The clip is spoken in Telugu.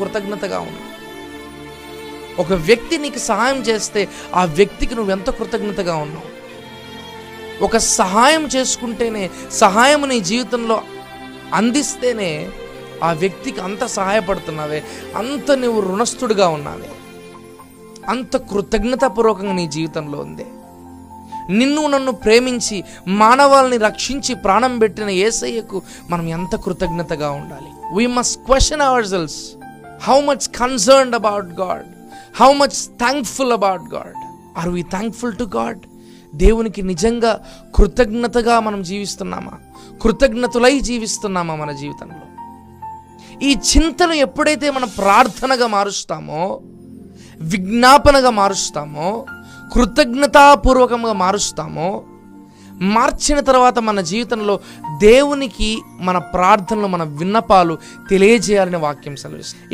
కృతజ్ఞతగా ఉన్నావు? ఒక వ్యక్తి నీకు సహాయం చేస్తే ఆ వ్యక్తికి నువ్వెంత కృతజ్ఞతగా ఉన్నావు? ఒక సహాయం చేసుకుంటేనే, సహాయం నీ జీవితంలో అందిస్తేనే ఆ వ్యక్తికి అంత సహాయపడుతున్నావే, అంత నువ్వు రుణస్థుడిగా ఉన్నావే, అంత కృతజ్ఞతాపూర్వకంగా నీ జీవితంలో ఉంది. నిన్ను నన్ను ప్రేమించి మానవాళిని రక్షించి ప్రాణం పెట్టిన యేసయ్యకు మనం ఎంత కృతజ్ఞతగా ఉండాలి. We must question ourselves, how much concerned about God, how much thankful about God. Are we thankful to God? దేవునికి నిజంగా కృతజ్ఞతగా మనం జీవిస్తున్నామా? కృతజ్ఞతలై జీవిస్తున్నామా మన జీవితంలో? ఈ చింతను ఎప్పుడైతే మనం ప్రార్థనగా మారుస్తామో, విజ్ఞాపనగా మారుస్తామో, కృతజ్ఞతాపూర్వకంగా మారుస్తామో, మార్చిన తర్వాత మన జీవితంలో దేవునికి మన ప్రార్థనలు, మన విన్నపాలు తెలియజేయాలని వాక్యం సెలవిస్తుంది.